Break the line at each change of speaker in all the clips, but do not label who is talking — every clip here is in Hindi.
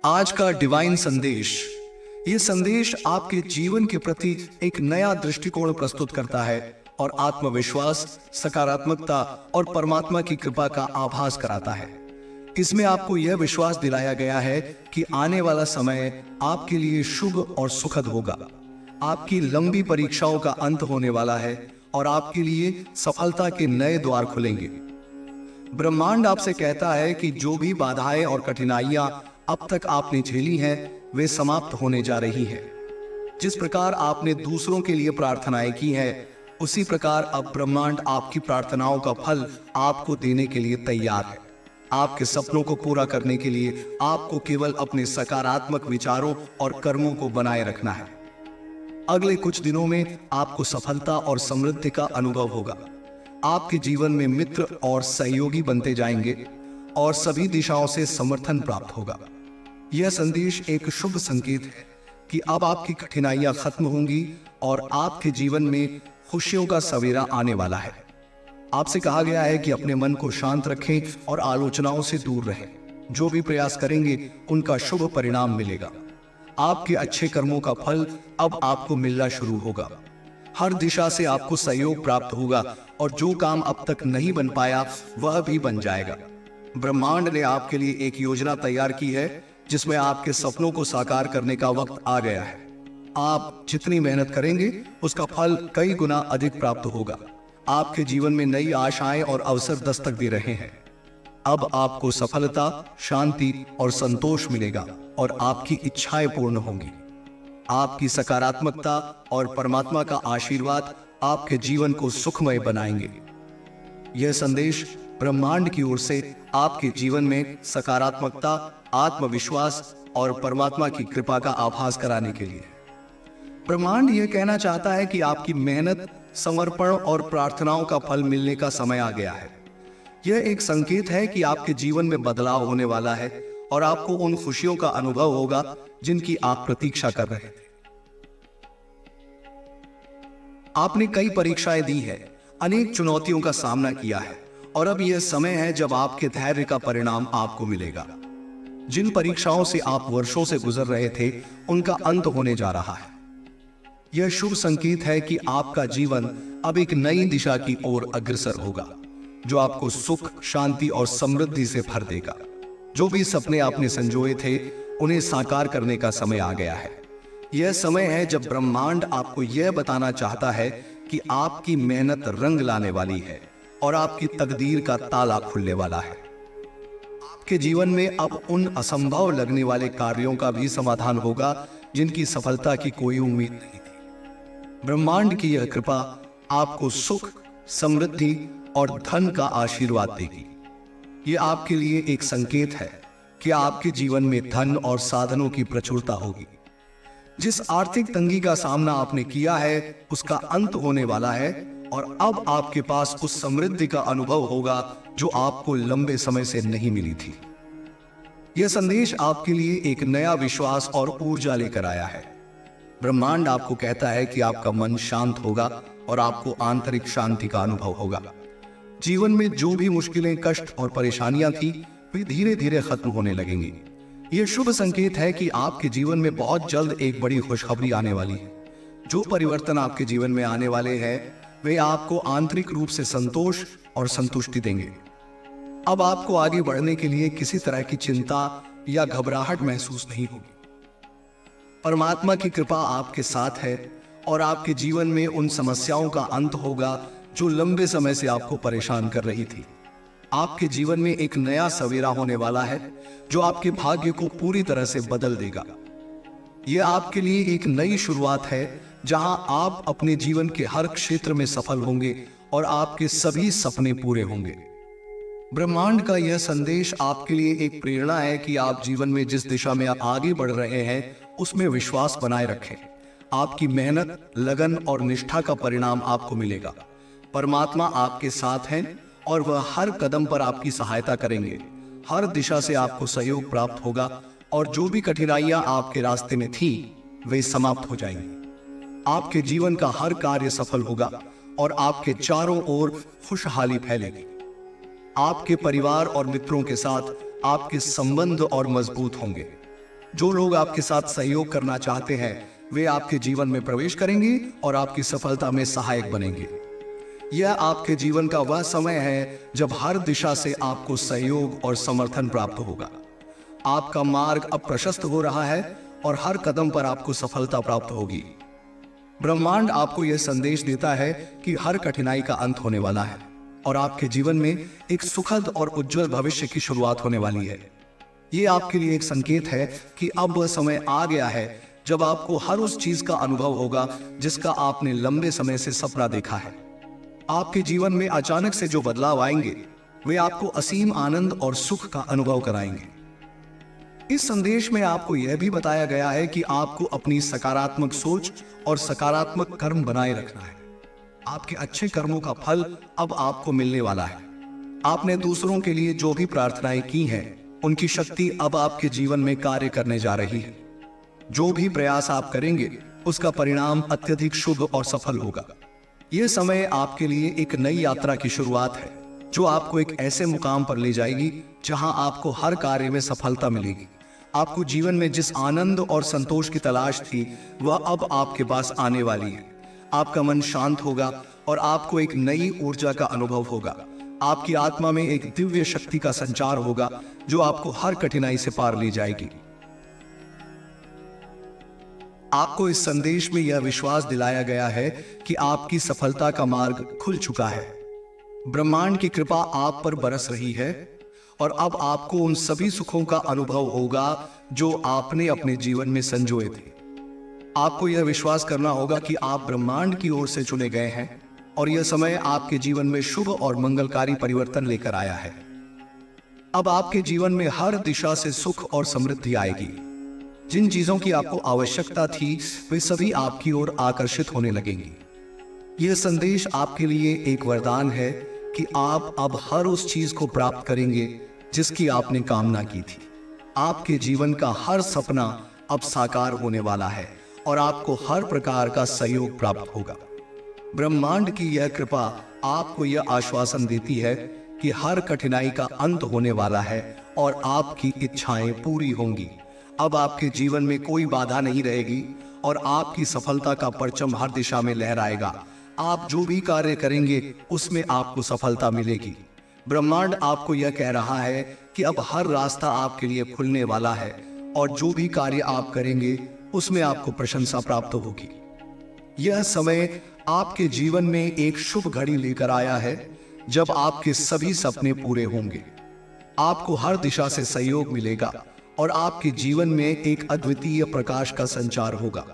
आज का डिवाइन संदेश, ये संदेश आपके जीवन के प्रति एक नया दृष्टिकोण प्रस्तुत करता है और आत्मविश्वास, सकारात्मकता और परमात्मा की कृपा का आभास कराता है। इसमें आपको यह विश्वास दिलाया गया है कि आने वाला समय आपके लिए शुभ और सुखद होगा। आपकी लंबी परीक्षाओं का अंत होने वाला है और आपके लिए सफलता के नए द्वार खुलेंगे। ब्रह्मांड आपसे कहता है कि जो भी बाधाएं और कठिनाइयां अब तक आपने झेली हैं, वे समाप्त होने जा रही हैं। जिस प्रकार आपने दूसरों के लिए प्रार्थनाएं की हैं, उसी प्रकार अब ब्रह्मांड आपकी प्रार्थनाओं का फल आपको देने के लिए तैयार है। आपके सपनों को पूरा करने के लिए आपको केवल अपने सकारात्मक विचारों और कर्मों को बनाए रखना है। अगले कुछ दिनों में आपको सफलता और समृद्धि का अनुभव होगा। आपके जीवन में मित्र और सहयोगी बनते जाएंगे और सभी दिशाओं से समर्थन प्राप्त होगा। यह संदेश एक शुभ संकेत है कि अब आपकी कठिनाइयां खत्म होंगी और आपके जीवन में खुशियों का सवेरा आने वाला है। आपसे कहा गया है कि अपने मन को शांत रखें और आलोचनाओं से दूर रहें। जो भी प्रयास करेंगे उनका शुभ परिणाम मिलेगा। आपके अच्छे कर्मों का फल अब आपको मिलना शुरू होगा। हर दिशा से आपको सहयोग प्राप्त होगा और जो काम अब तक नहीं बन पाया वह भी बन जाएगा। ब्रह्मांड ने आपके लिए एक योजना तैयार की है जिसमें आपके सपनों को साकार करने का वक्त आ गया है। आप जितनी मेहनत करेंगे उसका फल कई गुना अधिक प्राप्त होगा। आपके जीवन में नई आशाएं और अवसर दस्तक दे रहे हैं। अब आपको सफलता, शांति और संतोष मिलेगा और आपकी इच्छाएं पूर्ण होंगी। आपकी सकारात्मकता और परमात्मा का आशीर्वाद आपके जीवन को सुखमय बनाएंगे। यह संदेश ब्रह्मांड की ओर से आपके जीवन में सकारात्मकता, आत्मविश्वास और परमात्मा की कृपा का आभास कराने के लिए। ब्रह्मांड यह कहना चाहता है कि आपकी मेहनत, समर्पण और प्रार्थनाओं का फल मिलने का समय आ गया है। यह एक संकेत है कि आपके जीवन में बदलाव होने वाला है और आपको उन खुशियों का अनुभव होगा जिनकी आप प्रतीक्षा कर रहे थे। आपने कई परीक्षाएं दी है, अनेक चुनौतियों का सामना किया है और अब यह समय है जब आपके धैर्य का परिणाम आपको मिलेगा। जिन परीक्षाओं से आप वर्षों से गुजर रहे थे, उनका अंत होने जा रहा है। यह शुभ संकेत है कि आपका जीवन अब एक नई दिशा की ओर अग्रसर होगा, जो आपको सुख, शांति और समृद्धि से भर देगा। जो भी सपने आपने संजोए थे, उन्हें साकार करने का समय आ गया है। यह समय है जब ब्रह्मांड आपको यह बताना चाहता है कि आपकी मेहनत रंग लाने वाली है और आपकी तकदीर का ताला खुलने वाला है। आपके जीवन में अब उन असंभव लगने वाले कार्यों का भी समाधान होगा जिनकी सफलता की कोई उम्मीद नहीं थी। ब्रह्मांड की यह कृपा आपको सुख, समृद्धि और धन का आशीर्वाद देगी। यह आपके लिए एक संकेत है कि आपके जीवन में धन और साधनों की प्रचुरता होगी। जिस आर्थिक तंगी का सामना आपने किया है, उसका अंत होने वाला है और अब आपके पास उस समृद्धि का अनुभव होगा जो आपको लंबे समय से नहीं मिली थी। यह संदेश आपके लिए एक नया विश्वास और ऊर्जा लेकर आया है। ब्रह्मांड आपको कहता है कि आपका मन शांत होगा और आपको आंतरिक शांति का अनुभव होगा। जीवन में जो भी मुश्किलें, कष्ट और परेशानियां थी, वे धीरे धीरे खत्म होने लगेंगी। यह शुभ संकेत है कि आपके जीवन में बहुत जल्द एक बड़ी खुशखबरी आने वाली है। जो परिवर्तन आपके जीवन में आने वाले हैं, वे आपको आंतरिक रूप से संतोष और संतुष्टि देंगे। अब आपको आगे बढ़ने के लिए किसी तरह की चिंता या घबराहट महसूस नहीं होगी। परमात्मा की कृपा आपके साथ है और आपके जीवन में उन समस्याओं का अंत होगा जो लंबे समय से आपको परेशान कर रही थी। आपके जीवन में एक नया सवेरा होने वाला है जो आपके भाग्य को पूरी तरह से बदल देगा। यह आपके लिए एक नई शुरुआत है जहां आप अपने जीवन के हर क्षेत्र में सफल होंगे और आपके सभी सपने पूरे होंगे। ब्रह्मांड का यह संदेश आपके लिए एक प्रेरणा है कि आप जीवन में जिस दिशा में आप आगे बढ़ रहे हैं, उसमें विश्वास बनाए रखें। आपकी मेहनत, लगन और निष्ठा का परिणाम आपको मिलेगा। परमात्मा आपके साथ हैं और वह हर कदम पर आपकी सहायता करेंगे। हर दिशा से आपको सहयोग प्राप्त होगा और जो भी कठिनाइयां आपके रास्ते में थी, वे समाप्त हो जाएंगी। आपके जीवन का हर कार्य सफल होगा और आपके चारों ओर खुशहाली फैलेगी। आपके परिवार और मित्रों के साथ आपके संबंध और मजबूत होंगे। जो लोग आपके साथ सहयोग करना चाहते हैं वे आपके जीवन में प्रवेश करेंगे और आपकी सफलता में सहायक बनेंगे। यह आपके जीवन का वह समय है जब हर दिशा से आपको सहयोग और समर्थन प्राप्त होगा। आपका मार्ग अब प्रशस्त हो रहा है और हर कदम पर आपको सफलता प्राप्त होगी। ब्रह्मांड आपको यह संदेश देता है कि हर कठिनाई का अंत होने वाला है और आपके जीवन में एक सुखद और उज्जवल भविष्य की शुरुआत होने वाली है। ये आपके लिए एक संकेत है कि अब वह समय आ गया है जब आपको हर उस चीज का अनुभव होगा जिसका आपने लंबे समय से सपना देखा है। आपके जीवन में अचानक से जो बदलाव आएंगे वे आपको असीम आनंद और सुख का अनुभव कराएंगे। इस संदेश में आपको यह भी बताया गया है कि आपको अपनी सकारात्मक सोच और सकारात्मक कर्म बनाए रखना है। आपके अच्छे कर्मों का फल अब आपको मिलने वाला है। आपने दूसरों के लिए जो भी प्रार्थनाएं की हैं, उनकी शक्ति अब आपके जीवन में कार्य करने जा रही है। जो भी प्रयास आप करेंगे उसका परिणाम अत्यधिक शुभ और सफल होगा। यह समय आपके लिए एक नई यात्रा की शुरुआत है जो आपको एक ऐसे मुकाम पर ले जाएगी जहां आपको हर कार्य में सफलता मिलेगी। आपको जीवन में जिस आनंद और संतोष की तलाश थी वह अब आपके पास आने वाली है। आपका मन शांत होगा और आपको एक नई ऊर्जा का अनुभव होगा। आपकी आत्मा में एक दिव्य शक्ति का संचार होगा जो आपको हर कठिनाई से पार ले जाएगी। आपको इस संदेश में यह विश्वास दिलाया गया है कि आपकी सफलता का मार्ग खुल चुका है। ब्रह्मांड की कृपा आप पर बरस रही है और अब आपको उन सभी सुखों का अनुभव होगा जो आपने अपने जीवन में संजोए थे। आपको यह विश्वास करना होगा कि आप ब्रह्मांड की ओर से चुने गए हैं और यह समय आपके जीवन में शुभ और मंगलकारी परिवर्तन लेकर आया है। अब आपके जीवन में हर दिशा से सुख और समृद्धि आएगी। जिन चीजों की आपको आवश्यकता थी वे सभी आपकी ओर आकर्षित होने लगेंगी। यह संदेश आपके लिए एक वरदान है कि आप अब हर उस चीज को प्राप्त करेंगे जिसकी आपने कामना की थी। आपके जीवन का हर सपना अब साकार होने वाला है और आपको हर प्रकार का सहयोग प्राप्त होगा। ब्रह्मांड की यह कृपा आपको यह आश्वासन देती है कि हर कठिनाई का अंत होने वाला है और आपकी इच्छाएं पूरी होंगी। अब आपके जीवन में कोई बाधा नहीं रहेगी और आपकी सफलता का परचम हर दिशा में लहराएगा। आप जो भी कार्य करेंगे उसमें आपको सफलता मिलेगी। ब्रह्मांड आपको यह कह रहा है कि अब हर रास्ता आपके लिए खुलने वाला है और जो भी कार्य आप करेंगे उसमें आपको प्रशंसा प्राप्त होगी। यह समय आपके जीवन में एक शुभ घड़ी लेकर आया है जब आपके सभी सपने पूरे होंगे। आपको हर दिशा से सहयोग मिलेगा और आपके जीवन में एक अद्वितीय प्रकाश का संचार होगा।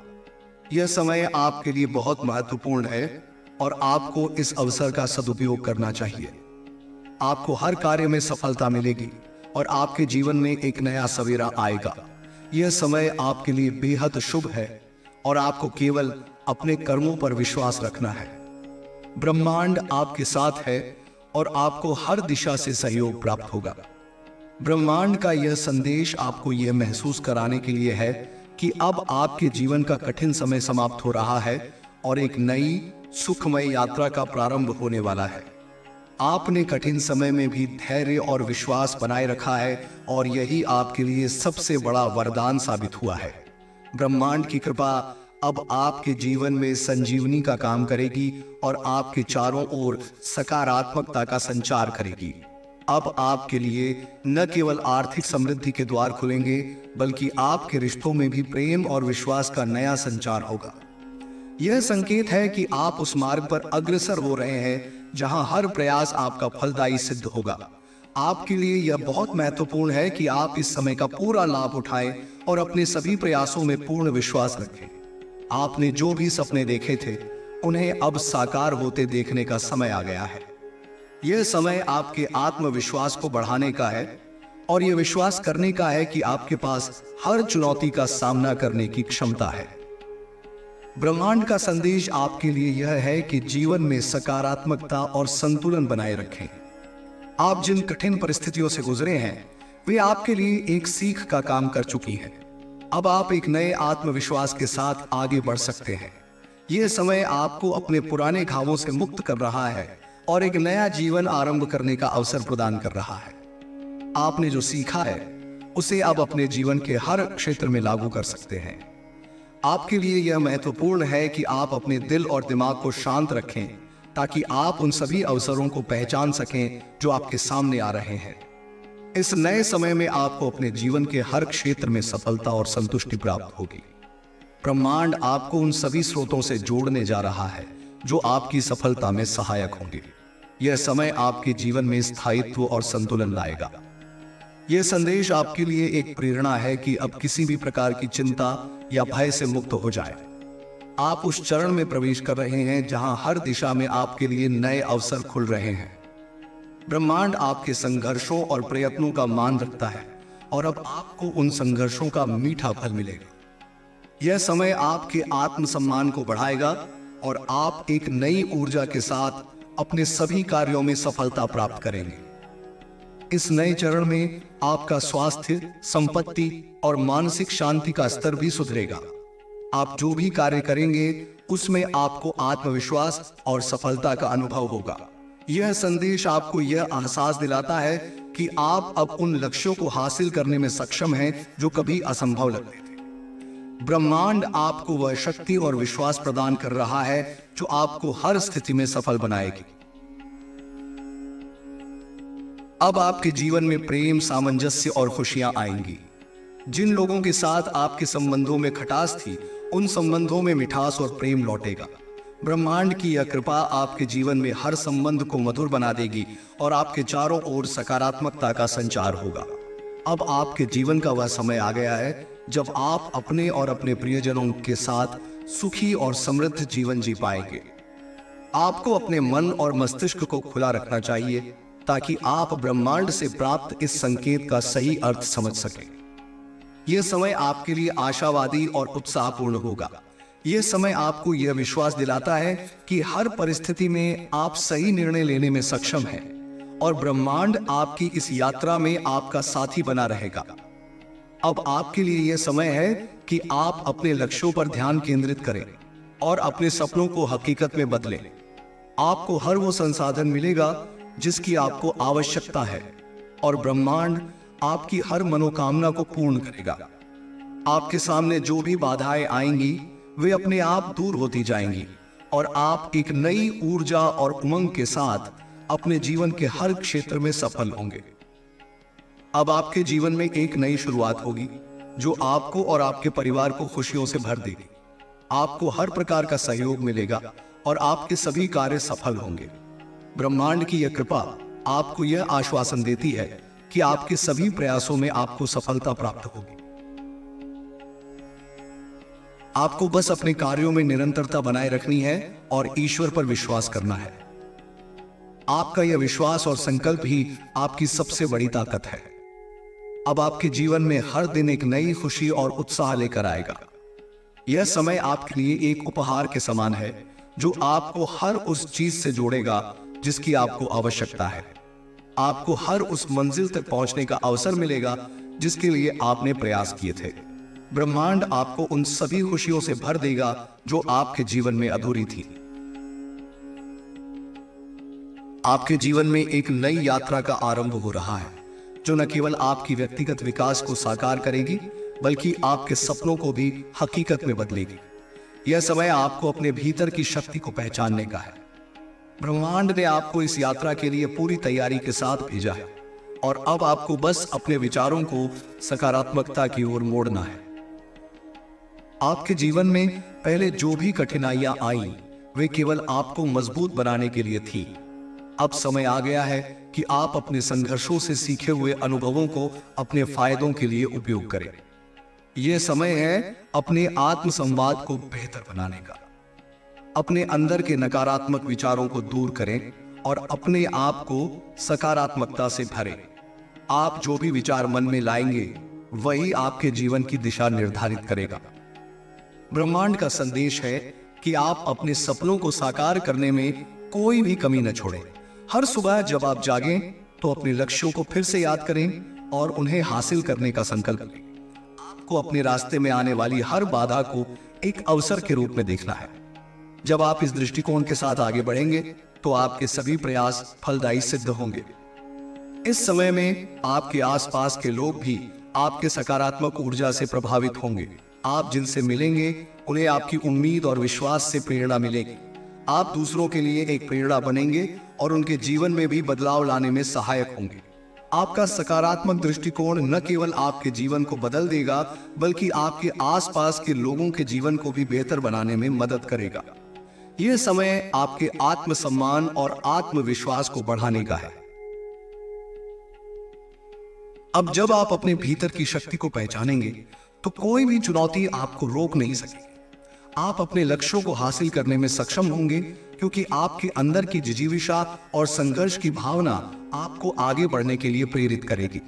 यह समय आपके लिए बहुत महत्वपूर्ण है और आपको इस अवसर का सदुपयोग करना चाहिए। आपको हर कार्य में सफलता मिलेगी और आपके जीवन में एक नया सवेरा आएगा। यह समय आपके लिए बेहद शुभ है और आपको केवल अपने कर्मों पर विश्वास रखना है। ब्रह्मांड आपके साथ है और आपको हर दिशा से सहयोग प्राप्त होगा। ब्रह्मांड का यह संदेश आपको यह महसूस कराने के लिए है कि अब आपके जीवन का कठिन समय समाप्त हो रहा है और एक नई सुखमय यात्रा का प्रारंभ होने वाला है। आपने कठिन समय में भी धैर्य और विश्वास बनाए रखा है और यही आपके लिए सबसे बड़ा वरदान साबित हुआ है। ब्रह्मांड की कृपा अब आपके जीवन में संजीवनी का काम करेगी और आपके चारों ओर सकारात्मकता का संचार करेगी। अब आपके लिए न केवल आर्थिक समृद्धि के द्वार खुलेंगे बल्कि आपके रिश्तों में भी प्रेम और विश्वास का नया संचार होगा। यह संकेत है कि आप उस मार्ग पर अग्रसर हो रहे हैं जहां हर प्रयास आपका फलदायी सिद्ध होगा। आपके लिए यह बहुत महत्वपूर्ण है कि आप इस समय का पूरा लाभ उठाएं और अपने सभी प्रयासों में पूर्ण विश्वास रखें। आपने जो भी सपने देखे थे उन्हें अब साकार होते देखने का समय आ गया है। यह समय आपके आत्मविश्वास को बढ़ाने का है और यह विश्वास करने का है कि आपके पास हर चुनौती का सामना करने की क्षमता है। ब्रह्मांड का संदेश आपके लिए यह है कि जीवन में सकारात्मकता और संतुलन बनाए रखें। आप जिन कठिन परिस्थितियों से गुजरे हैं वे आपके लिए एक सीख का काम कर चुकी हैं। अब आप एक नए आत्मविश्वास के साथ आगे बढ़ सकते हैं। यह समय आपको अपने पुराने घावों से मुक्त कर रहा है और एक नया जीवन आरंभ करने का अवसर प्रदान कर रहा है। आपने जो सीखा है उसे अब अपने जीवन के हर क्षेत्र में लागू कर सकते हैं। आपके लिए यह महत्वपूर्ण है कि आप अपने दिल और दिमाग को शांत रखें ताकि आप उन सभी अवसरों को पहचान सकें जो आपके सामने आ रहे हैं। इस नए समय में आपको अपने जीवन के हर क्षेत्र में सफलता और संतुष्टि प्राप्त होगी। ब्रह्मांड आपको उन सभी स्रोतों से जोड़ने जा रहा है जो आपकी सफलता में सहायक होंगे। यह समय आपके जीवन में स्थायित्व और संतुलन लाएगा। यह संदेश आपके लिए एक प्रेरणा है कि अब किसी भी प्रकार की चिंता या भय से मुक्त हो जाए। आप उस चरण में प्रवेश कर रहे हैं जहां हर दिशा में आपके लिए नए अवसर खुल रहे हैं। ब्रह्मांड आपके संघर्षों और प्रयत्नों का मान रखता है और अब आपको उन संघर्षों का मीठा फल मिलेगा। यह समय आपके आत्मसम्मान को बढ़ाएगा और आप एक नई ऊर्जा के साथ अपने सभी कार्यों में सफलता प्राप्त करेंगे। इस नए चरण में आपका स्वास्थ्य, संपत्ति और मानसिक शांति का स्तर भी सुधरेगा। आप जो भी कार्य करेंगे उसमें आपको आत्मविश्वास और सफलता का अनुभव होगा। यह संदेश आपको यह एहसास दिलाता है कि आप अब उन लक्ष्यों को हासिल करने में सक्षम हैं जो कभी असंभव लगते थे। ब्रह्मांड आपको वह शक्ति और विश्वास प्रदान कर रहा है जो आपको हर स्थिति में सफल बनाएगी। अब आपके जीवन में प्रेम, सामंजस्य और खुशियां आएंगी। जिन लोगों के साथ आपके संबंधों में खटास थी, उन संबंधों में मिठास और प्रेम लौटेगा। ब्रह्मांड की यह कृपा आपके जीवन में हर संबंध को मधुर बना देगी और आपके चारों ओर सकारात्मकता का संचार होगा। अब आपके जीवन का वह समय आ गया है जब आप अपने और अपने प्रियजनों के साथ सुखी और समृद्ध जीवन जी पाएंगे। आपको अपने मन और मस्तिष्क को खुला रखना चाहिए ताकि आप ब्रह्मांड से प्राप्त इस संकेत का सही अर्थ समझ सकें। यह समय आपके लिए आशावादी और उत्साहपूर्ण होगा। यह समय आपको यह विश्वास दिलाता है कि हर परिस्थिति में आप सही निर्णय लेने में सक्षम हैं और ब्रह्मांड आपकी इस यात्रा में आपका साथी बना रहेगा। अब आपके लिए यह समय है कि आप अपने लक्ष्यों पर ध्यान केंद्रित करें और अपने सपनों को हकीकत में बदलें। आपको हर वो संसाधन मिलेगा जिसकी आपको आवश्यकता है और ब्रह्मांड आपकी हर मनोकामना को पूर्ण करेगा। आपके सामने जो भी बाधाएं आएंगी वे अपने आप दूर होती जाएंगी और आप एक नई ऊर्जा और उमंग के साथ अपने जीवन के हर क्षेत्र में सफल होंगे। अब आपके जीवन में एक नई शुरुआत होगी जो आपको और आपके परिवार को खुशियों से भर देगी। आपको हर प्रकार का सहयोग मिलेगा और आपके सभी कार्य सफल होंगे। ब्रह्मांड की यह कृपा आपको यह आश्वासन देती है कि आपके सभी प्रयासों में आपको सफलता प्राप्त होगी। आपको बस अपने कार्यों में निरंतरता बनाए रखनी है और ईश्वर पर विश्वास करना है। आपका यह विश्वास और संकल्प ही आपकी सबसे बड़ी ताकत है। अब आपके जीवन में हर दिन एक नई खुशी और उत्साह लेकर आएगा। यह समय आपके लिए एक उपहार के समान है जो आपको हर उस चीज से जोड़ेगा जिसकी आपको आवश्यकता है। आपको हर उस मंजिल तक पहुंचने का अवसर मिलेगा जिसके लिए आपने प्रयास किए थे। ब्रह्मांड आपको उन सभी खुशियों से भर देगा जो आपके जीवन में अधूरी थी। आपके जीवन में एक नई यात्रा का आरंभ हो रहा है जो न केवल आपकी व्यक्तिगत विकास को साकार करेगी बल्कि आपके सपनों को भी हकीकत में बदलेगी। यह समय आपको अपने भीतर की शक्ति को पहचानने का है। ब्रह्मांड ने आपको इस यात्रा के लिए पूरी तैयारी के साथ भेजा है और अब आपको बस अपने विचारों को सकारात्मकता की ओर मोड़ना है। आपके जीवन में पहले जो भी कठिनाइयां आईं, वे केवल आपको मजबूत बनाने के लिए थी। अब समय आ गया है कि आप अपने संघर्षों से सीखे हुए अनुभवों को अपने फायदों के लिए उपयोग करें। यह समय है अपने आत्म संवाद को बेहतर बनाने का। अपने अंदर के नकारात्मक विचारों को दूर करें और अपने आप को सकारात्मकता से भरें। आप जो भी विचार मन में लाएंगे वही आपके जीवन की दिशा निर्धारित करेगा। ब्रह्मांड का संदेश है कि आप अपने सपनों को साकार करने में कोई भी कमी न छोड़ें। हर सुबह जब आप जागें तो अपने लक्ष्यों को फिर से याद करें और उन्हें हासिल करने का संकल्प लें। आपको अपने रास्ते में आने वाली हर बाधा को एक अवसर के रूप में देखना है। जब आप इस दृष्टिकोण के साथ आगे बढ़ेंगे तो आपके सभी प्रयास फलदायी सिद्ध होंगे। इस समय में आपके आसपास के लोग भी आपके सकारात्मक ऊर्जा से प्रभावित होंगे। आप जिनसे मिलेंगे उन्हें आपकी उम्मीद और विश्वास से प्रेरणा मिलेगी। आप दूसरों के लिए एक प्रेरणा बनेंगे और उनके जीवन में भी बदलाव लाने में सहायक होंगे। आपका सकारात्मक दृष्टिकोण न केवल आपके जीवन को बदल देगा, बल्कि आपके आसपास के लोगों के जीवन को भी बेहतर बनाने में मदद करेगा। यह समय आपके आत्मसम्मान और आत्मविश्वास को बढ़ाने का है। अब जब आप अपने भीतर की शक्ति को पहचानेंगे तो कोई भी चुनौती आपको रोक नहीं सकेगी। आप अपने लक्ष्यों को हासिल करने में सक्षम होंगे, क्योंकि आपके अंदर की जिजीविषा और संघर्ष की भावना आपको आगे बढ़ने के लिए प्रेरित करेगी।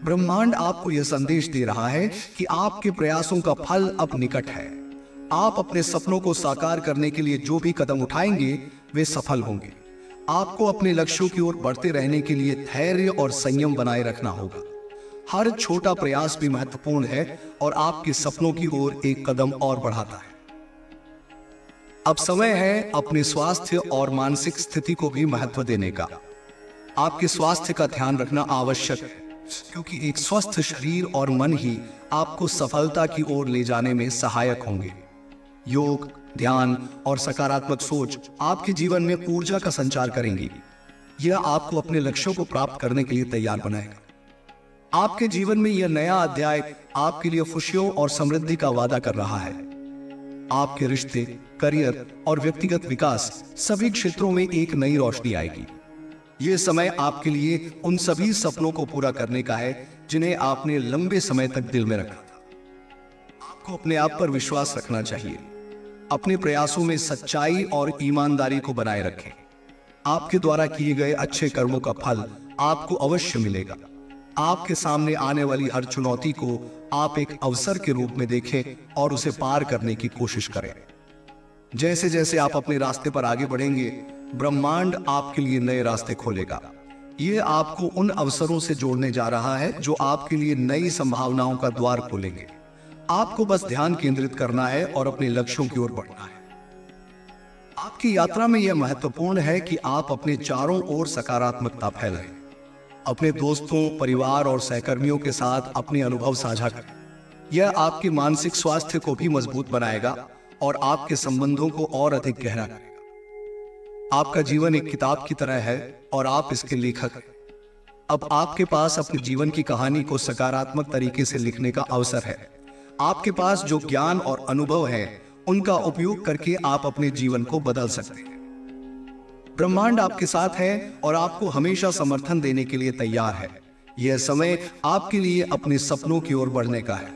ब्रह्मांड आपको यह संदेश दे रहा है कि आपके प्रयासों का फल अब निकट है। आप अपने सपनों को साकार करने के लिए जो भी कदम उठाएंगे वे सफल होंगे। आपको अपने लक्ष्यों की ओर बढ़ते रहने के लिए धैर्य और संयम बनाए रखना होगा। हर छोटा प्रयास भी महत्वपूर्ण है और आपके सपनों की ओर एक कदम और बढ़ाता है। अब समय है अपने स्वास्थ्य और मानसिक स्थिति को भी महत्व देने का। आपके स्वास्थ्य का ध्यान रखना आवश्यक है, क्योंकि एक स्वस्थ शरीर और मन ही आपको सफलता की ओर ले जाने में सहायक होंगे। योग, ध्यान और सकारात्मक सोच आपके जीवन में ऊर्जा का संचार करेंगी। यह आपको अपने लक्ष्यों को प्राप्त करने के लिए तैयार बनाएगा। आपके जीवन में यह नया अध्याय आपके लिए खुशियों और समृद्धि का वादा कर रहा है। आपके रिश्ते, करियर और व्यक्तिगत विकास सभी क्षेत्रों में एक नई रोशनी आएगी। यह समय आपके लिए उन सभी सपनों को पूरा करने का है जिन्हें आपने लंबे समय तक दिल में रखा था। आपको अपने आप पर विश्वास रखना चाहिए। अपने प्रयासों में सच्चाई और ईमानदारी को बनाए रखें। आपके द्वारा किए गए अच्छे कर्मों का फल आपको अवश्य मिलेगा। आपके सामने आने वाली हर चुनौती को आप एक अवसर के रूप में देखें और उसे पार करने की कोशिश करें। जैसे जैसे आप अपने रास्ते पर आगे बढ़ेंगे, ब्रह्मांड आपके लिए नए रास्ते खोलेगा। यह आपको उन अवसरों से जोड़ने जा रहा है जो आपके लिए नई संभावनाओं का द्वार खोलेंगे। आपको बस ध्यान केंद्रित करना है और अपने लक्ष्यों की ओर बढ़ना है। आपकी यात्रा में यह महत्वपूर्ण है कि आप अपने चारों ओर सकारात्मकता फैलाएं। अपने दोस्तों, परिवार और सहकर्मियों के साथ अपने अनुभव साझा करें। यह आपके मानसिक स्वास्थ्य को भी मजबूत बनाएगा और आपके संबंधों को और अधिक गहरा करेगा। आपका जीवन एक किताब की तरह है और आप इसके लेखक हैं। अब आपके पास अपने जीवन की कहानी को सकारात्मक तरीके से लिखने का अवसर है। आपके पास जो ज्ञान और अनुभव है, उनका उपयोग करके आप अपने जीवन को बदल सकते हैं। ब्रह्मांड आपके साथ है और आपको हमेशा समर्थन देने के लिए तैयार है। यह समय आपके लिए अपने सपनों की ओर बढ़ने का है।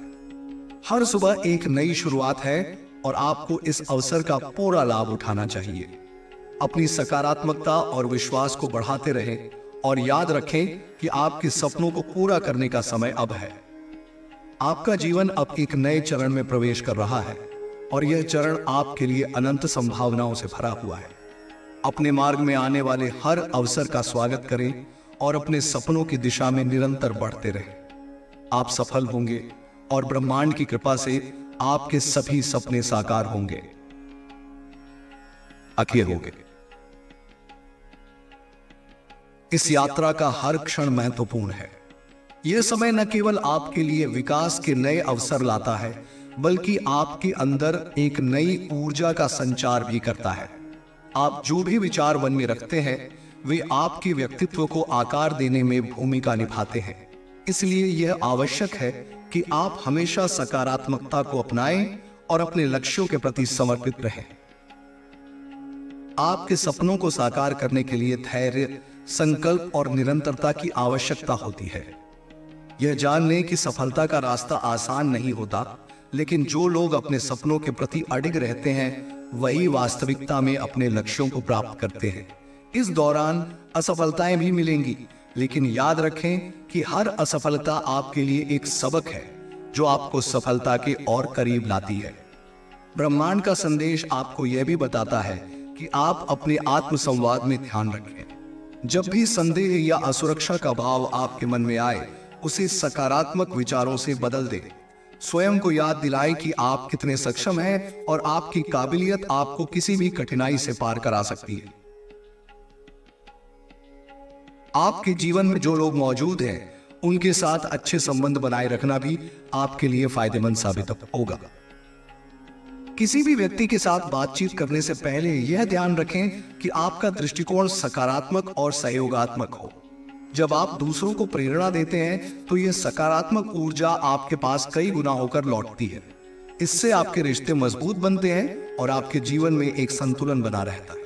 हर सुबह एक नई शुरुआत है और आपको इस अवसर का पूरा लाभ उठाना चाहिए। अपनी सकारात्मकता और विश्वास को बढ़ाते रहें और याद रखें कि आपके सपनों को पूरा करने का समय अब है। आपका जीवन अब एक नए चरण में प्रवेश कर रहा है और यह चरण आपके लिए अनंत संभावनाओं से भरा हुआ है। अपने मार्ग में आने वाले हर अवसर का स्वागत करें और अपने सपनों की दिशा में निरंतर बढ़ते रहें। आप सफल होंगे और ब्रह्मांड की कृपा से आपके सभी सपने साकार होंगे। अखिर होंगे। इस यात्रा का हर क्षण महत्वपूर्ण है। यह समय न केवल आपके लिए विकास के नए अवसर लाता है, बल्कि आपके अंदर एक नई ऊर्जा का संचार भी करता है। आप जो भी विचार मन में रखते हैं, वे आपके व्यक्तित्व को आकार देने में भूमिका निभाते हैं। इसलिए यह आवश्यक है कि आप हमेशा सकारात्मकता को अपनाएं और अपने लक्ष्यों के प्रति समर्पित रहें। आपके सपनों को साकार करने के लिए धैर्य, संकल्प और निरंतरता की आवश्यकता होती है। यह जान लें कि सफलता का रास्ता आसान नहीं होता, लेकिन जो लोग अपने सपनों के प्रति अडिग रहते हैं, वही वास्तविकता में अपने लक्ष्यों को प्राप्त करते हैं। इस दौरान असफलताएं भी मिलेंगी, लेकिन याद रखें कि हर असफलता आपके लिए एक सबक है जो आपको सफलता के और करीब लाती है। ब्रह्मांड का संदेश आपको यह भी बताता है कि आप अपने आत्मसंवाद में ध्यान रखें। जब भी संदेह या असुरक्षा का भाव आपके मन में आए, उसे सकारात्मक विचारों से बदल दें। स्वयं को याद दिलाएं कि आप कितने सक्षम हैं और आपकी काबिलियत आपको किसी भी कठिनाई से पार करा सकती है। आपके जीवन में जो लोग मौजूद हैं, उनके साथ अच्छे संबंध बनाए रखना भी आपके लिए फायदेमंद साबित होगा। किसी भी व्यक्ति के साथ बातचीत करने से पहले यह ध्यान रखें कि आपका दृष्टिकोण सकारात्मक और सहयोगात्मक हो। जब आप दूसरों को प्रेरणा देते हैं तो यह सकारात्मक ऊर्जा आपके पास कई गुना होकर लौटती है। इससे आपके रिश्ते मजबूत बनते हैं और आपके जीवन में एक संतुलन बना रहता है।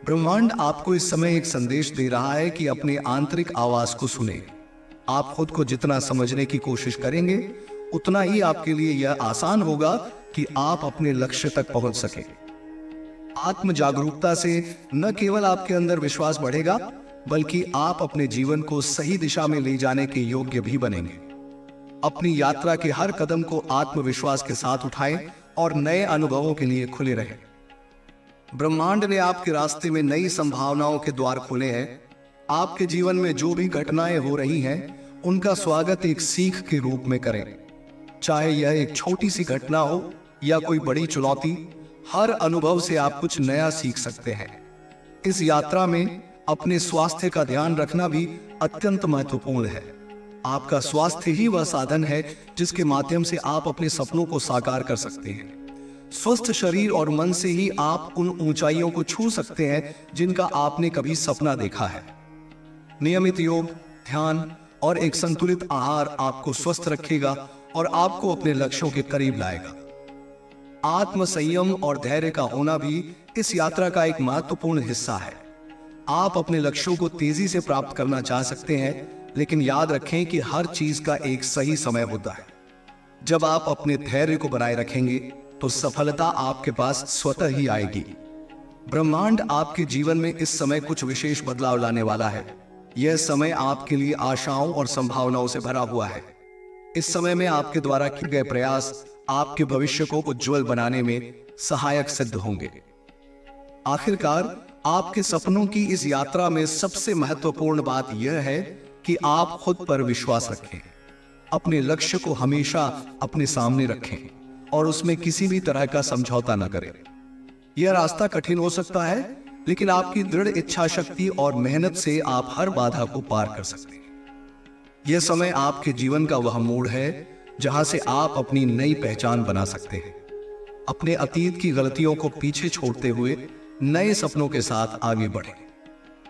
ब्रह्मांड आपको इस समय एक संदेश दे रहा है कि अपने आंतरिक आवाज को सुने। आप खुद को जितना समझने की कोशिश करेंगे उतना ही आपके लिए यह आसान होगा कि आप अपने लक्ष्य तक पहुंच सके। आत्म जागरूकता से न केवल आपके अंदर विश्वास बढ़ेगा बल्कि आप अपने जीवन को सही दिशा में ले जाने के योग्य भी बनेंगे। अपनी यात्रा के हर कदम को आत्मविश्वास के साथ उठाएं और नए अनुभवों के लिए खुले रहें। ब्रह्मांड ने आपके रास्ते में नई संभावनाओं के द्वार खोले हैं। आपके जीवन में जो भी घटनाएं हो रही हैं उनका स्वागत एक सीख के रूप में करें। चाहे यह एक छोटी सी घटना हो या कोई बड़ी चुनौती, हर अनुभव से आप कुछ नया सीख सकते हैं। इस यात्रा में अपने स्वास्थ्य का ध्यान रखना भी अत्यंत महत्वपूर्ण है। आपका स्वास्थ्य ही वह साधन है जिसके माध्यम से आप अपने सपनों को साकार कर सकते हैं। स्वस्थ शरीर और मन से ही आप उन ऊंचाइयों को छू सकते हैं जिनका आपने कभी सपना देखा है। नियमित योग, ध्यान और एक संतुलित आहार आपको स्वस्थ रखेगा और आपको अपने लक्ष्यों के करीब लाएगा। आत्म संयम और धैर्य का होना भी इस यात्रा का एक महत्वपूर्ण हिस्सा है। आप अपने लक्ष्यों को तेजी से प्राप्त करना चाह सकते हैं, लेकिन याद रखें कि हर चीज का एक सही समय होता है। जब आप अपने धैर्य को बनाए रखेंगे तो सफलता आपके पास स्वतः ही आएगी। ब्रह्मांड आपके जीवन में इस समय कुछ विशेष बदलाव लाने वाला है। यह समय आपके लिए आशाओं और संभावनाओं से भरा हुआ है। इस समय में आपके द्वारा किए गए प्रयास आपके भविष्य को उज्जवल बनाने में सहायक सिद्ध होंगे। आखिरकार आपके सपनों की इस यात्रा में सबसे महत्वपूर्ण बात यह है कि आप खुद पर विश्वास रखें। अपने लक्ष्य को हमेशा अपने सामने रखें और उसमें किसी भी तरह का समझौता न करें। यह रास्ता कठिन हो सकता है, लेकिन आपकी दृढ़ इच्छा शक्ति और मेहनत से आप हर बाधा को पार कर सकते हैं। यह समय आपके जीवन का वह मोड़ है जहां से आप अपनी नई पहचान बना सकते हैं। अपने अतीत की गलतियों को पीछे छोड़ते हुए नए सपनों के साथ आगे बढ़ें।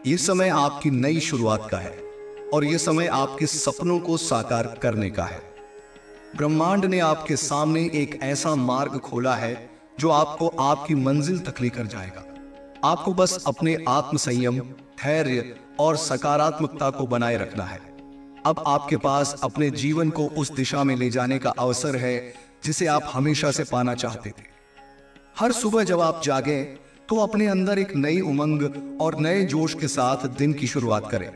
यह समय आपकी नई शुरुआत का है और यह समय आपके सपनों को साकार करने का है। ब्रह्मांड ने आपके सामने एक ऐसा मार्ग खोला है जो आपको आपकी मंजिल तक लेकर जाएगा। आपको बस अपने आत्म संयम, धैर्य और सकारात्मकता को बनाए रखना है। अब आपके पास अपने जीवन को उस दिशा में ले जाने का अवसर है जिसे आप हमेशा से पाना चाहते थे। हर सुबह जब आप जागें तो अपने अंदर एक नई उमंग और नए जोश के साथ दिन की शुरुआत करें।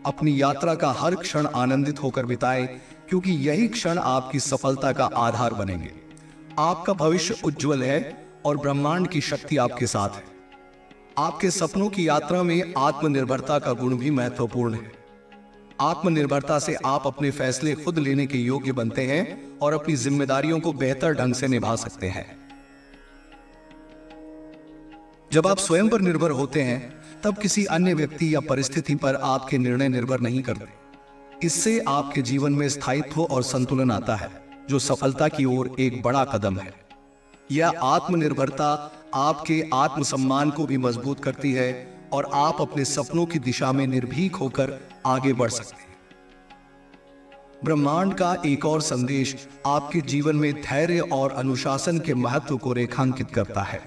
अपनी यात्रा का हर क्षण आनंदित होकर बिताएं, क्योंकि यही क्षण आपकी सफलता का आधार बनेंगे। आपका भविष्य उज्जवल है और ब्रह्मांड की शक्ति आपके साथ है। आपके सपनों की यात्रा में आत्मनिर्भरता का गुण भी महत्वपूर्ण है। आत्मनिर्भरता से आप अपने फैसले खुद लेने के योग्य बनते हैं और अपनी जिम्मेदारियों को बेहतर ढंग से निभा सकते हैं। जब आप स्वयं पर निर्भर होते हैं तब किसी अन्य व्यक्ति या परिस्थिति पर आपके निर्णय निर्भर नहीं करते। इससे आपके जीवन में स्थायित्व और संतुलन आता है, जो सफलता की ओर एक बड़ा कदम है। यह आत्मनिर्भरता आपके आत्मसम्मान को भी मजबूत करती है और आप अपने सपनों की दिशा में निर्भीक होकर आगे बढ़ सकते हैं। ब्रह्मांड का एक और संदेश आपके जीवन में धैर्य और अनुशासन के महत्व को रेखांकित करता है।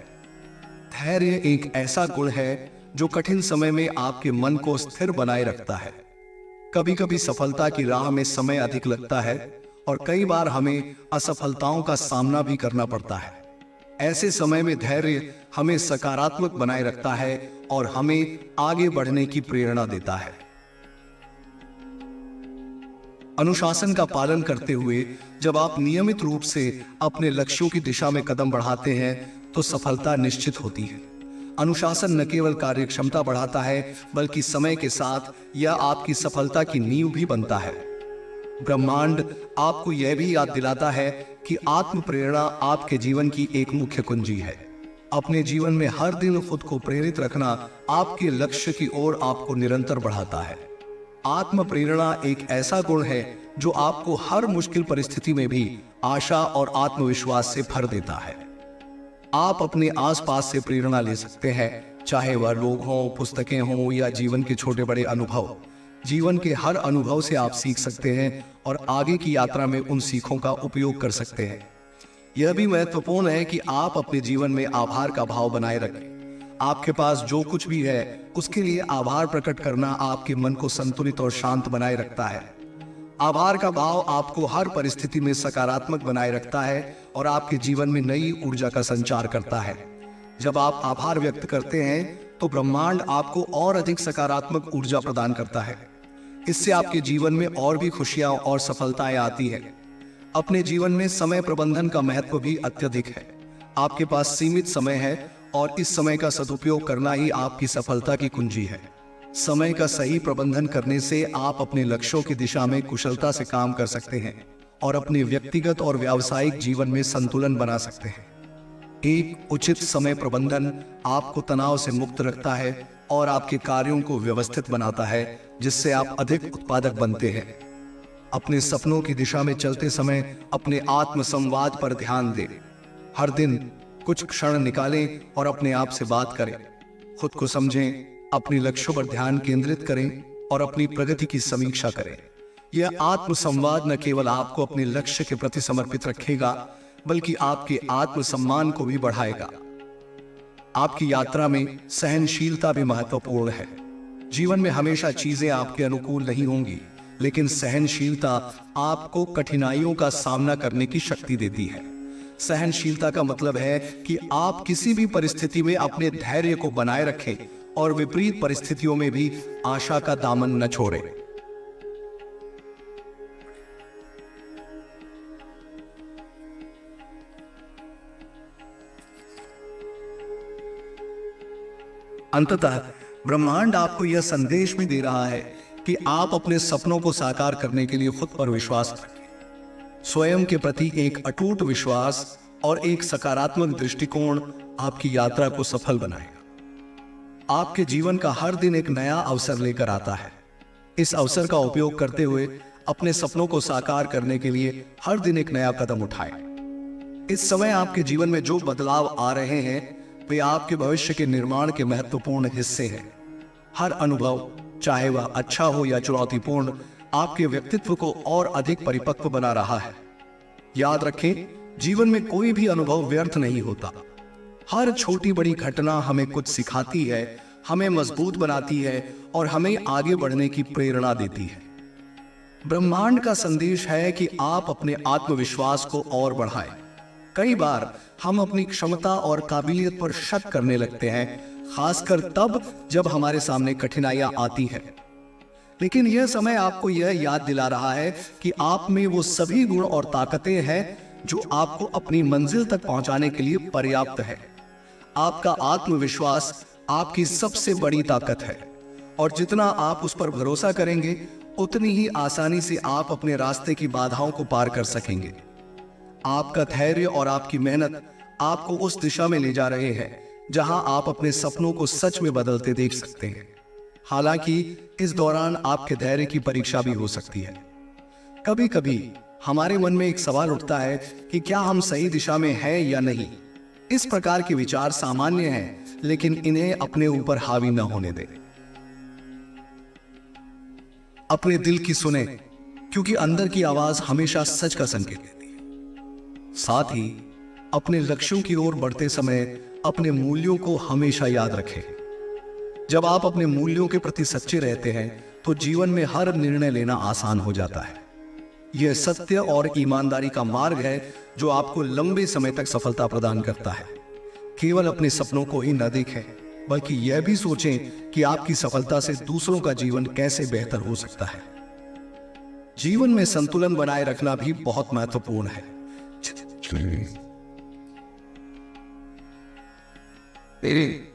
धैर्य एक ऐसा गुण है जो कठिन समय में आपके मन को स्थिर बनाए रखता है। कभी कभी सफलता की राह में समय अधिक लगता है और कई बार हमें असफलताओं का सामना भी करना पड़ता है। ऐसे समय में धैर्य हमें सकारात्मक बनाए रखता है और हमें आगे बढ़ने की प्रेरणा देता है। अनुशासन का पालन करते हुए जब आप नियमित रूप से अपने लक्ष्यों की दिशा में कदम बढ़ाते हैं तो सफलता निश्चित होती है। अनुशासन न केवल कार्यक्षमता बढ़ाता है, बल्कि समय के साथ यह आपकी सफलता की नींव भी बनता है। ब्रह्मांड आपको यह भी याद दिलाता है कि आत्म प्रेरणा आपके जीवन की एक मुख्य कुंजी है। अपने जीवन में हर दिन खुद को प्रेरित रखना आपके लक्ष्य की ओर आपको निरंतर बढ़ाता है। आत्म प्रेरणा एक ऐसा गुण है जो आपको हर मुश्किल परिस्थिति में भी आशा और आत्मविश्वास से भर देता है। आप अपने आसपास से प्रेरणा ले सकते हैं, चाहे वह लोग हों, पुस्तकें हों या जीवन के छोटे बड़े अनुभव। जीवन के हर अनुभव से आप सीख सकते हैं और आगे की यात्रा में उन सीखों का उपयोग कर सकते हैं। यह भी महत्वपूर्ण है कि आप अपने जीवन में आभार का भाव बनाए रखें। आपके पास जो कुछ भी है उसके लिए आभार प्रकट करना आपके मन को संतुलित और शांत बनाए रखता है। आभार का भाव आपको हर परिस्थिति में सकारात्मक बनाए रखता है और आपके जीवन में नई ऊर्जा का संचार करता है। जब आप आभार व्यक्त करते हैं तो ब्रह्मांड आपको और अधिक सकारात्मक ऊर्जा प्रदान करता है। इससे आपके जीवन में और भी खुशियां और सफलताएं आती है। अपने जीवन में समय प्रबंधन का महत्व भी अत्यधिक है। आपके पास सीमित समय है और इस समय का सदुपयोग करना ही आपकी सफलता की कुंजी है। समय का सही प्रबंधन करने से आप अपने लक्ष्यों की दिशा में कुशलता से काम कर सकते हैं और अपने व्यक्तिगत और व्यावसायिक जीवन में संतुलन बना सकते हैं। एक उचित समय प्रबंधन आपको तनाव से मुक्त रखता है और आपके कार्यों को व्यवस्थित बनाता है, जिससे आप अधिक उत्पादक बनते हैं। अपने सपनों की दिशा में चलते समय अपने आत्म संवाद पर ध्यान दें। हर दिन कुछ क्षण निकालें और अपने आप से बात करें। खुद को समझें, अपने लक्ष्यों पर ध्यान केंद्रित करें और अपनी प्रगति की समीक्षा करें। यह आत्म संवाद न केवल आपको अपने लक्ष्य के प्रति समर्पित रखेगा, बल्कि आपके आत्म सम्मान को भी बढ़ाएगा। आपकी यात्रा में सहनशीलता भी महत्वपूर्ण है। जीवन में हमेशा चीजें आपके अनुकूल नहीं होंगी, लेकिन सहनशीलता आपको कठिनाइयों का सामना करने की शक्ति देती है। सहनशीलता का मतलब है कि आप किसी भी परिस्थिति में अपने धैर्य को बनाए रखें और विपरीत परिस्थितियों में भी आशा का दामन न छोड़ें। अंततः ब्रह्मांड आपको यह संदेश भी दे रहा है कि आप अपने सपनों को साकार करने के लिए खुद पर विश्वास रखें। स्वयं के प्रति एक अटूट विश्वास और एक सकारात्मक दृष्टिकोण आपकी यात्रा को सफल बनाएगा। आपके जीवन का हर दिन एक नया अवसर लेकर आता है। इस अवसर का उपयोग करते हुए अपने सपनों को साकार करने के लिए हर दिन एक नया कदम उठाएं। इस समय आपके जीवन में जो बदलाव आ रहे हैं वे आपके भविष्य के निर्माण के महत्वपूर्ण हिस्से हैं। हर अनुभव, चाहे वह अच्छा हो या चुनौतीपूर्ण, आपके व्यक्तित्व को और अधिक परिपक्व बना रहा है। याद रखें, जीवन में कोई भी अनुभव व्यर्थ नहीं होता। हर छोटी बड़ी घटना हमें कुछ सिखाती है, हमें मजबूत बनाती है और हमें आगे बढ़ने की प्रेरणा देती है। ब्रह्मांड का संदेश है कि आप अपने आत्मविश्वास को और बढ़ाएं। कई बार हम अपनी क्षमता और काबिलियत पर शक करने लगते हैं, खासकर तब जब हमारे सामने कठिनाइयां आती हैं। लेकिन यह समय आपको यह याद दिला रहा है कि आप में वो सभी गुण और ताकतें हैं जो आपको अपनी मंजिल तक पहुंचाने के लिए पर्याप्त है। आपका आत्मविश्वास आपकी सबसे बड़ी ताकत है और जितना आप उस पर भरोसा करेंगे, उतनी ही आसानी से आप अपने रास्ते की बाधाओं को पार कर सकेंगे। आपका धैर्य और आपकी मेहनत आपको उस दिशा में ले जा रहे हैं जहां आप अपने सपनों को सच में बदलते देख सकते हैं। हालांकि इस दौरान आपके धैर्य की परीक्षा भी हो सकती है। कभी कभी हमारे मन में एक सवाल उठता है कि क्या हम सही दिशा में हैं या नहीं। इस प्रकार के विचार सामान्य हैं, लेकिन इन्हें अपने ऊपर हावी न होने दें। अपने दिल की सुने, क्योंकि अंदर की आवाज हमेशा सच का संकेत देती है। साथ ही अपने लक्ष्यों की ओर बढ़ते समय अपने मूल्यों को हमेशा याद रखें। जब आप अपने मूल्यों के प्रति सच्चे रहते हैं तो जीवन में हर निर्णय लेना आसान हो जाता है। यह सत्य और ईमानदारी का मार्ग है जो आपको लंबे समय तक सफलता प्रदान करता है। केवल अपने सपनों को ही न देखें, बल्कि यह भी सोचें कि आपकी सफलता से दूसरों का जीवन कैसे बेहतर हो सकता है। जीवन में संतुलन बनाए रखना भी बहुत महत्वपूर्ण है।
तेरे